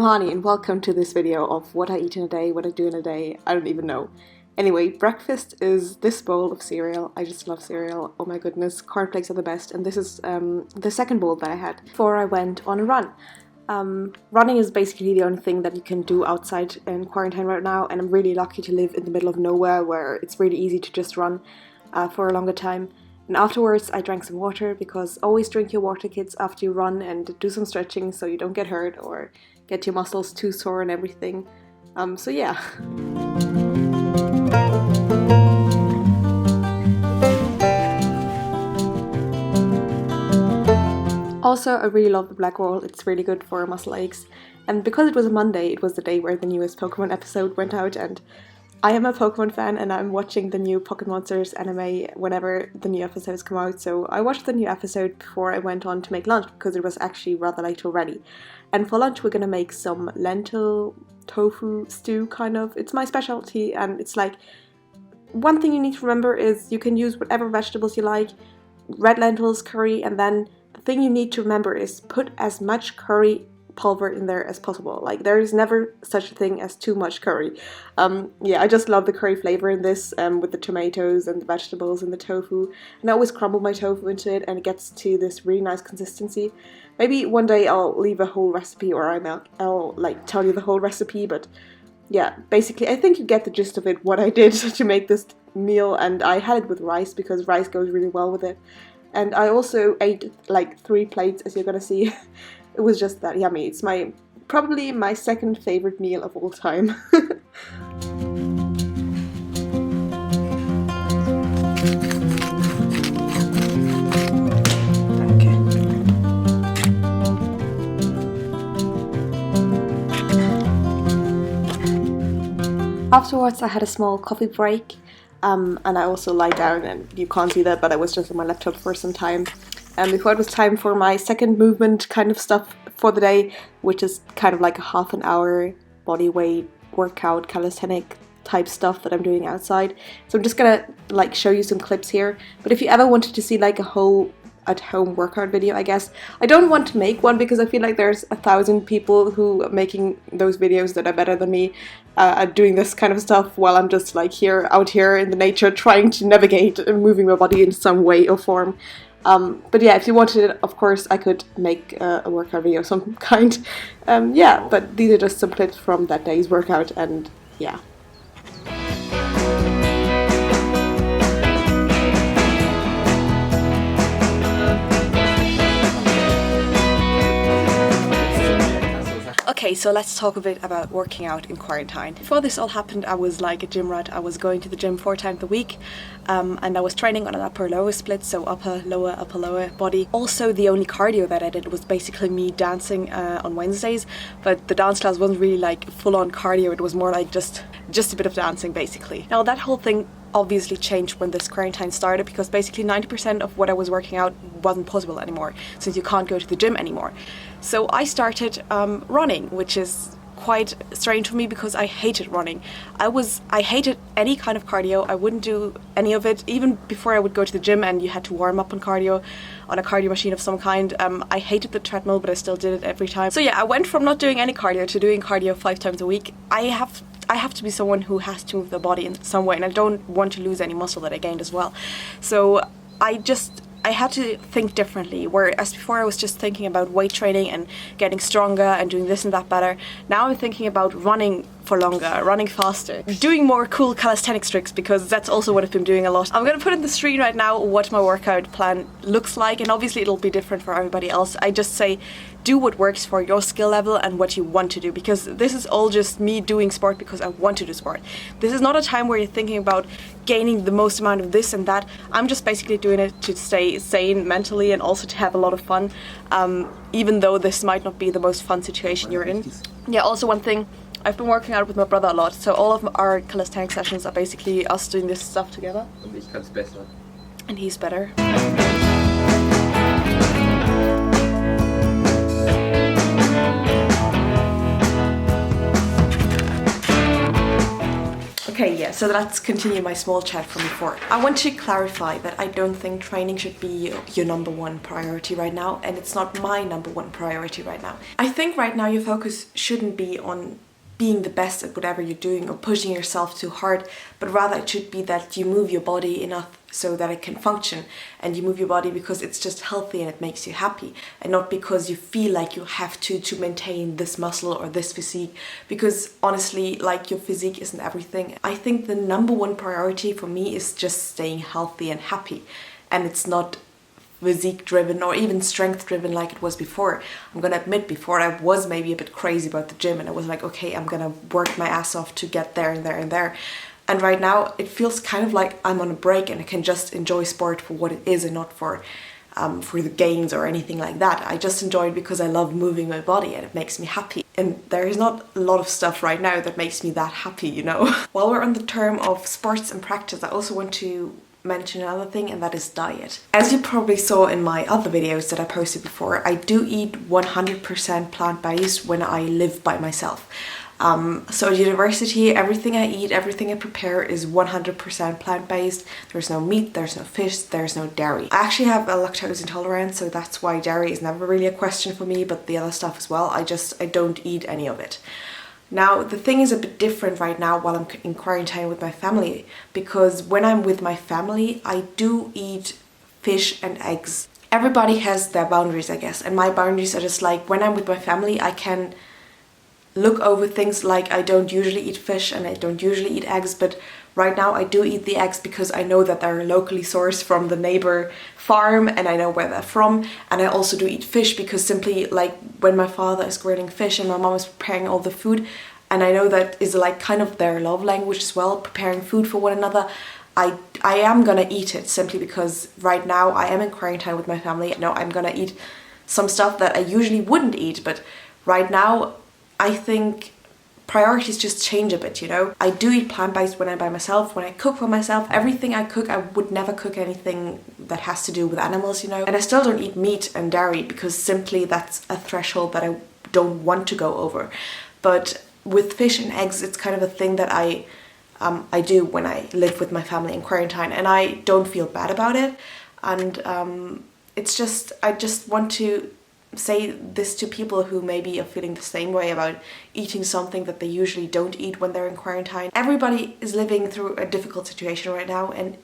Hani and welcome to this video of what I eat in a day, what I do in a day, I don't even know. Anyway, breakfast is this bowl of cereal. I just love cereal. Oh my goodness, cornflakes are the best. And this is the second bowl that I had before I went on a run. Running is basically the only thing that you can do outside in quarantine right now, and I'm really lucky to live in the middle of nowhere where it's really easy to just run for a longer time. And afterwards I drank some water, because always drink your water, kids, after you run, and do some stretching so you don't get hurt or get your muscles too sore and everything. So yeah. Also, I really love the black roll. It's really good for muscle aches. And because it was a Monday, it was the day where the newest Pokemon episode went out, and I am a Pokemon fan and I'm watching the new Pocket Monsters anime whenever the new episodes come out. So I watched the new episode before I went on to make lunch, because it was actually rather late already. And for lunch we're gonna make some lentil tofu stew, kind of. It's my specialty, and it's like, one thing you need to remember is you can use whatever vegetables you like, red lentils, curry, and then the thing you need to remember is put as much curry pulver in there as possible. Like, there is never such a thing as too much curry. Yeah, I just love the curry flavor in this, with the tomatoes and the vegetables and the tofu. And I always crumble my tofu into it and it gets to this really nice consistency. Maybe one day I'll leave a whole recipe, or I'll like tell you the whole recipe, but yeah, basically I think you get the gist of it, what I did to make this meal. And I had it with rice because rice goes really well with it. And I also ate like 3 plates, as you're gonna see. It was just that yummy. It's probably my second favorite meal of all time. Afterwards I had a small coffee break, and I also lie down, and you can't see that, but I was just on my laptop for some time. Before it was time for my second movement kind of stuff for the day, which is kind of like a half an hour body weight workout, calisthenic type stuff that I'm doing outside. So I'm just gonna like show you some clips here. But if you ever wanted to see like a whole at-home workout video, I guess, I don't want to make one because I feel like there's 1,000 people who are making those videos that are better than me at doing this kind of stuff, while I'm just like out here in the nature trying to navigate and moving my body in some way or form. But yeah, if you wanted it, of course, I could make a workout video of some kind. Yeah, but these are just some clips from that day's workout, and yeah. Okay, so let's talk a bit about working out in quarantine. Before this all happened, I was like a gym rat. I was going to the gym 4 times a week, and I was training on an upper-lower split, so upper-lower body. Also, the only cardio that I did was basically me dancing on Wednesdays, but the dance class wasn't really like full-on cardio. It was more like just a bit of dancing, basically. Now, that whole thing obviously changed when this quarantine started, because basically 90% of what I was working out wasn't possible anymore, since you can't go to the gym anymore. So I started running, which is quite strange for me because I hated running. I hated any kind of cardio. I wouldn't do any of it, even before I would go to the gym and you had to warm up on a cardio machine of some kind. I hated the treadmill, but I still did it every time. So yeah, I went from not doing any cardio to doing cardio 5 times a week. I have to be someone who has to move their body in some way, and I don't want to lose any muscle that I gained as well. So I had to think differently, whereas before I was just thinking about weight training and getting stronger and doing this and that better. Now I'm thinking about running for longer, running faster, doing more cool calisthenics tricks, because that's also what I've been doing a lot. I'm gonna put in the screen right now what my workout plan looks like, and obviously it'll be different for everybody else. I just say do what works for your skill level and what you want to do, because this is all just me doing sport because I want to do sport. This is not a time where you're thinking about gaining the most amount of this and that. I'm just basically doing it to stay sane mentally and also to have a lot of fun, even though this might not be the most fun situation you're in. Yeah, also one thing, I've been working out with my brother a lot, so all of our calisthenic sessions are basically us doing this stuff together. And he's better. Okay, yeah, so let's continue my small chat from before. I want to clarify that I don't think training should be your number one priority right now, and it's not my number one priority right now. I think right now your focus shouldn't be on being the best at whatever you're doing or pushing yourself too hard, but rather it should be that you move your body enough so that it can function, and you move your body because it's just healthy and it makes you happy, and not because you feel like you have to maintain this muscle or this physique, because honestly, like, your physique isn't everything. I think the number one priority for me is just staying healthy and happy, and it's not physique driven or even strength driven like it was before. I'm gonna admit, before I was maybe a bit crazy about the gym, and I was like, okay, I'm gonna work my ass off to get there and there and there. And right now it feels kind of like I'm on a break and I can just enjoy sport for what it is and not for the gains or anything like that. I just enjoy it because I love moving my body and it makes me happy. And there is not a lot of stuff right now that makes me that happy, you know. While we're on the term of sports and practice, I also want to mention another thing, and that is diet. As you probably saw in my other videos that I posted before, I do eat 100% plant-based when I live by myself. So at university, everything I eat, everything I prepare is 100% plant-based. There's no meat, there's no fish, there's no dairy. I actually have a lactose intolerance, so that's why dairy is never really a question for me, but the other stuff as well, I don't eat any of it. Now, the thing is a bit different right now while I'm in quarantine with my family, because when I'm with my family, I do eat fish and eggs. Everybody has their boundaries, I guess, and my boundaries are just like, when I'm with my family, I can look over things like I don't usually eat fish and I don't usually eat eggs, but right now I do eat the eggs because I know that they're locally sourced from the neighbor farm and I know where they're from. And I also do eat fish because simply, like, when my father is grilling fish and my mom is preparing all the food, and I know that is like kind of their love language as well, preparing food for one another, I am gonna eat it simply because right now I am in quarantine with my family. Now I'm gonna eat some stuff that I usually wouldn't eat, but right now I think priorities just change a bit, you know? I do eat plant-based when I'm by myself, when I cook for myself. Everything I cook, I would never cook anything that has to do with animals, you know? And I still don't eat meat and dairy because simply that's a threshold that I don't want to go over. But with fish and eggs, it's kind of a thing that I do when I live with my family in quarantine, and I don't feel bad about it. And it's just, I just want to say this to people who maybe are feeling the same way about eating something that they usually don't eat when they're in quarantine. Everybody is living through a difficult situation right now, and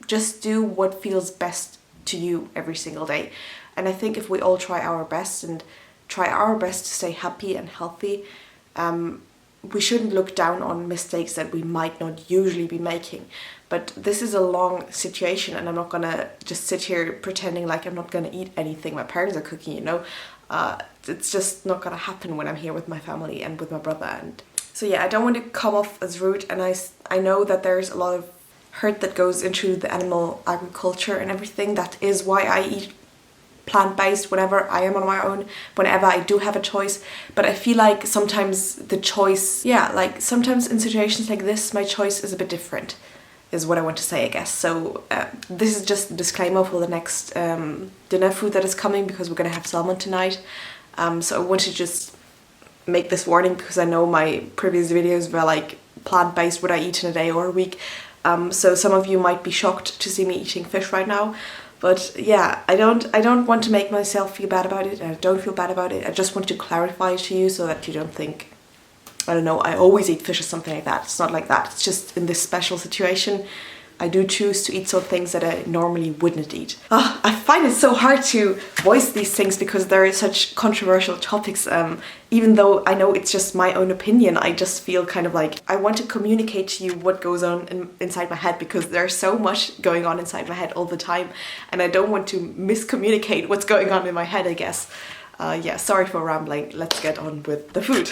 just do what feels best to you every single day. And I think if we all try our best to stay happy and healthy, we shouldn't look down on mistakes that we might not usually be making. But this is a long situation, and I'm not gonna just sit here pretending like I'm not gonna eat anything my parents are cooking, you know. It's just not gonna happen when I'm here with my family and with my brother. And so yeah, I don't want to come off as rude, and I know that there's a lot of hurt that goes into the animal agriculture and everything. That is why I eat plant-based whenever I am on my own, whenever I do have a choice. But I feel like sometimes the choice, yeah, like sometimes in situations like this, my choice is a bit different, is what I want to say, I guess. So this is just a disclaimer for the next dinner food that is coming, because we're gonna have salmon tonight. So I want to just make this warning, because I know my previous videos were like plant-based, what I eat in a day or a week. So some of you might be shocked to see me eating fish right now. But yeah, I don't want to make myself feel bad about it, and I don't feel bad about it. I just want to clarify to you so that you don't think, I don't know, I always eat fish or something like that. It's not like that. It's just in this special situation, I do choose to eat some things that I normally wouldn't eat. I find it so hard to voice these things because they're such controversial topics. Even though I know it's just my own opinion, I just feel kind of like I want to communicate to you what goes on inside my head, because there's so much going on inside my head all the time, and I don't want to miscommunicate what's going on in my head, I guess. Yeah, sorry for rambling. Let's get on with the food.